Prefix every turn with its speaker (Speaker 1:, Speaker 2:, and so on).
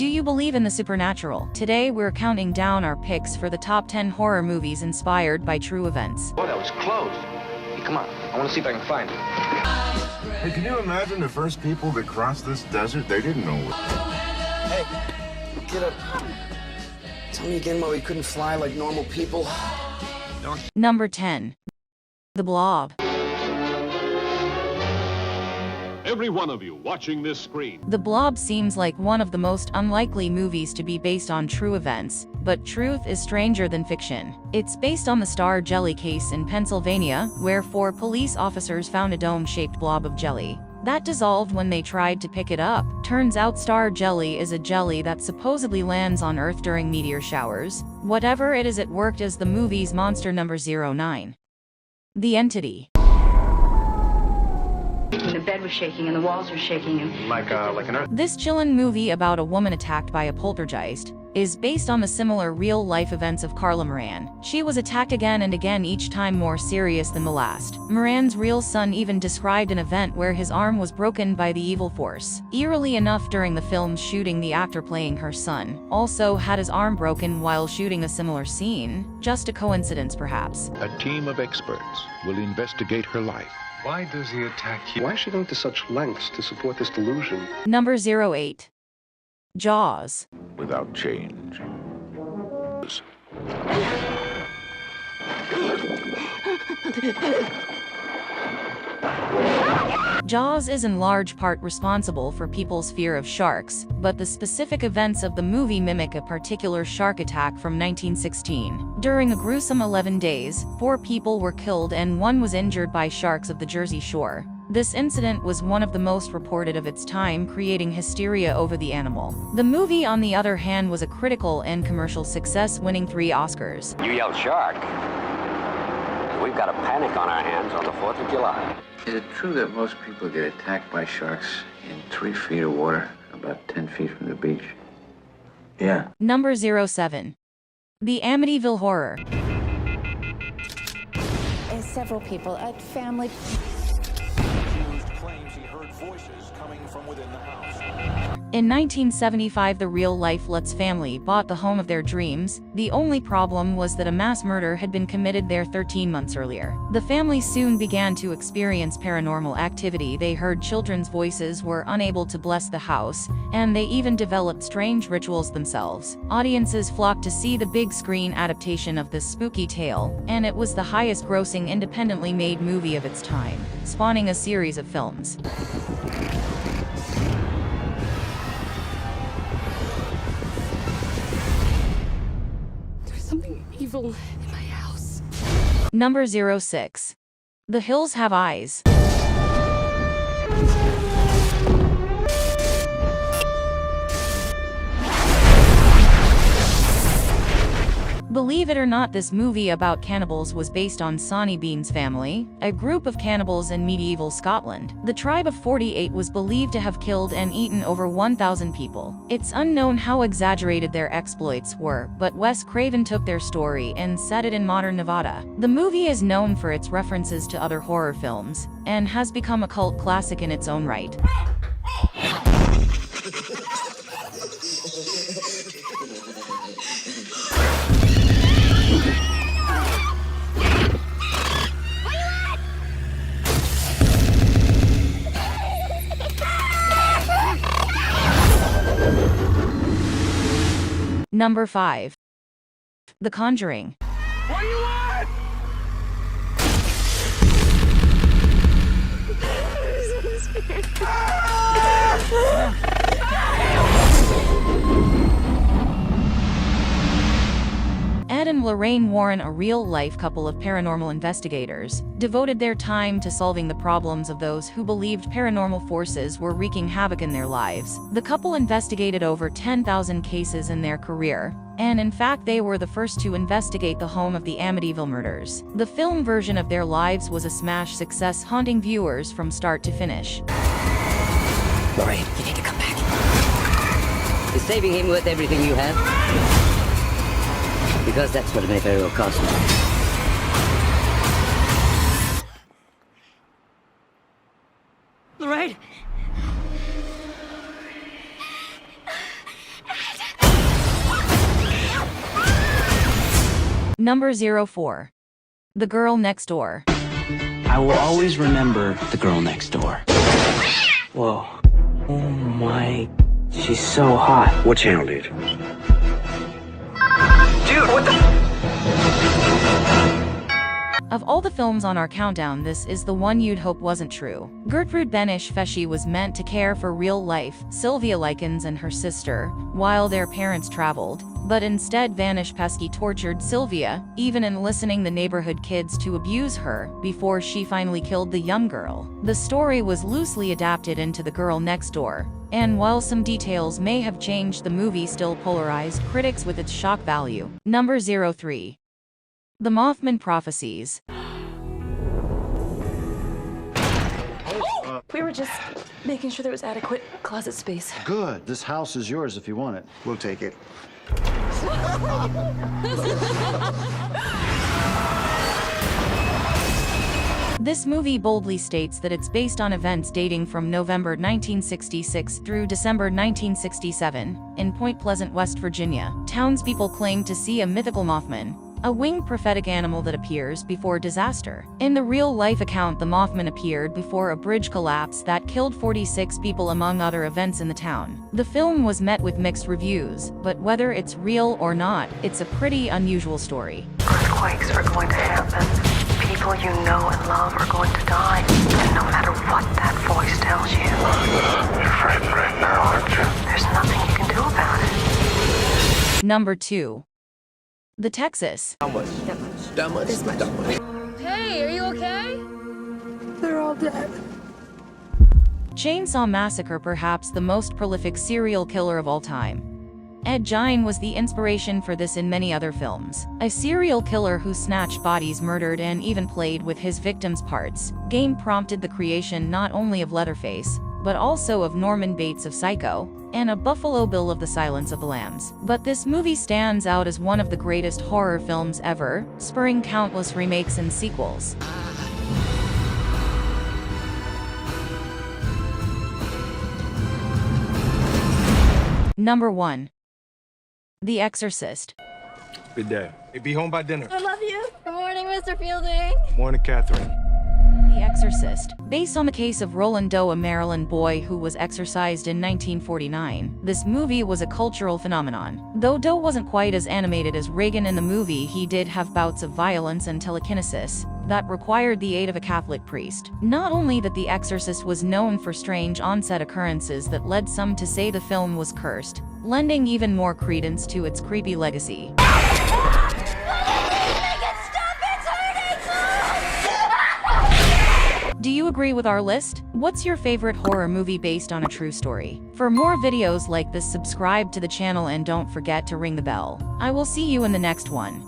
Speaker 1: Do you believe in the supernatural? Today we're counting down our picks for the top 10 horror movies inspired by true events.
Speaker 2: Boy, that was close. Hey, come on. I want to see if I can find it.
Speaker 3: Hey, can you imagine the first people that crossed this desert? They didn't know what...
Speaker 4: Hey, get up. Tell me again why we couldn't fly like normal people.
Speaker 1: Number 10. The Blob.
Speaker 5: Every one of you watching this screen.
Speaker 1: The Blob seems like one of the most unlikely movies to be based on true events, but truth is stranger than fiction. It's based on the Star Jelly case in Pennsylvania, where 4 police officers found a dome-shaped blob of jelly that dissolved when they tried to pick it up. Turns out Star Jelly is a jelly that supposedly lands on Earth during meteor showers. Whatever it is, it worked as the movie's monster. Number 09. The Entity.
Speaker 6: And the bed was shaking and the walls were shaking and
Speaker 2: Like an earth.
Speaker 1: This chillin' movie about a woman attacked by a poltergeist is based on the similar real-life events of Carla Moran. She was attacked again and again, each time more serious than the last. Moran's real son even described an event where his arm was broken by the evil force. Eerily enough, during the film's shooting, the actor playing her son also had his arm broken while shooting a similar scene. Just a coincidence, perhaps.
Speaker 7: A team of experts will investigate her life.
Speaker 8: Why does he attack you?
Speaker 9: Why is she going to such lengths to support this delusion?
Speaker 1: Number 08. Jaws.
Speaker 7: Without change.
Speaker 1: Jaws is in large part responsible for people's fear of sharks, but the specific events of the movie mimic a particular shark attack from 1916. During a gruesome 11 days, 4 people were killed and 1 was injured by sharks of the Jersey Shore. This incident was one of the most reported of its time, creating hysteria over the animal. The movie, on the other hand, was a critical and commercial success, winning 3 Oscars.
Speaker 10: You yelled shark. We've got a panic on our hands on the 4th of July.
Speaker 11: Is it true that most people get attacked by sharks in 3 feet of water, about 10 feet from the beach? Yeah.
Speaker 1: Number 07. The Amityville Horror.
Speaker 12: Several people at family...
Speaker 8: claims he heard voices coming from within the house.
Speaker 1: In 1975, the real-life Lutz family bought the home of their dreams. The only problem was that a mass murder had been committed there 13 months earlier. The family soon began to experience paranormal activity. They heard children's voices, were unable to bless the house, and they even developed strange rituals themselves. Audiences flocked to see the big screen adaptation of this spooky tale, and it was the highest-grossing independently made movie of its time, spawning a series of films.
Speaker 12: Something evil in my house.
Speaker 1: Number 06. The Hills Have Eyes. Believe it or not, this movie about cannibals was based on Sonny Bean's family, a group of cannibals in medieval Scotland. The tribe of 48 was believed to have killed and eaten over 1,000 people. It's unknown how exaggerated their exploits were, but Wes Craven took their story and set it in modern Nevada. The movie is known for its references to other horror films, and has become a cult classic in its own right. Number 5. The Conjuring.
Speaker 8: What do you want?
Speaker 1: Ed and Lorraine Warren, a real-life couple of paranormal investigators, devoted their time to solving the problems of those who believed paranormal forces were wreaking havoc in their lives. The couple investigated over 10,000 cases in their career, and in fact they were the first to investigate the home of the Amityville murders. The film version of their lives was a smash success, haunting viewers from start to finish.
Speaker 13: Lorraine, you need to come back. Is saving him worth everything you have? Because that's what it may very well cost me.
Speaker 12: Lorraine!
Speaker 1: Number 04. The Girl Next Door.
Speaker 14: I will always remember the girl next door. Whoa. Oh my. She's so hot.
Speaker 4: What channel, dude?
Speaker 14: Dude, what the?
Speaker 1: Of all the films on our countdown, this is the one you'd hope wasn't true. Gertrude Benish-Fesci was meant to care for real-life Sylvia Likens and her sister while their parents traveled, but instead Benish-Pesky tortured Sylvia, even enlisting the neighborhood kids to abuse her before she finally killed the young girl. The story was loosely adapted into The Girl Next Door, and while some details may have changed, the movie still polarized critics with its shock value. Number 03. The Mothman Prophecies.
Speaker 15: We were just making sure there was adequate closet space.
Speaker 16: Good. This house is yours if you want it.
Speaker 4: We'll take it.
Speaker 1: This movie boldly states that it's based on events dating from November 1966 through December 1967 in Point Pleasant, West Virginia. Townspeople claim to see a mythical Mothman, a winged prophetic animal that appears before disaster. In the real-life account, the Mothman appeared before a bridge collapse that killed 46 people among other events in the town. The film was met with mixed reviews, but whether it's real or not, it's a pretty unusual story.
Speaker 17: Earthquakes are going to happen. People you know and love are going to die. And no matter what that voice tells you.
Speaker 3: You're frightened right now, aren't you?
Speaker 17: There's nothing you can do about it.
Speaker 1: Number 2. The Texas.
Speaker 8: How much?
Speaker 15: That much.
Speaker 8: That much?
Speaker 15: This much.
Speaker 8: That much.
Speaker 12: Hey, are you okay?
Speaker 15: They're all dead.
Speaker 1: Chainsaw Massacre, perhaps the most prolific serial killer of all time. Ed Gein was the inspiration for this in many other films. A serial killer who snatched bodies, murdered, and even played with his victims' parts. Gein prompted the creation not only of Leatherface, but also of Norman Bates of Psycho, and a Buffalo Bill of The Silence of the Lambs. But this movie stands out as one of the greatest horror films ever, spurring countless remakes and sequels. Number 1. The Exorcist.
Speaker 8: Good day. Hey, be home by dinner.
Speaker 12: I love you. Good morning, Mr. Fielding.
Speaker 8: Morning, Catherine.
Speaker 1: The Exorcist. Based on the case of Roland Doe, a Maryland boy who was exorcised in 1949, this movie was a cultural phenomenon. Though Doe wasn't quite as animated as Reagan in the movie, he did have bouts of violence and telekinesis that required the aid of a Catholic priest. Not only that, The Exorcist was known for strange on-set occurrences that led some to say the film was cursed, lending even more credence to its creepy legacy. Do you agree with our list? What's your favorite horror movie based on a true story? For more videos like this, subscribe to the channel and don't forget to ring the bell. I will see you in the next one.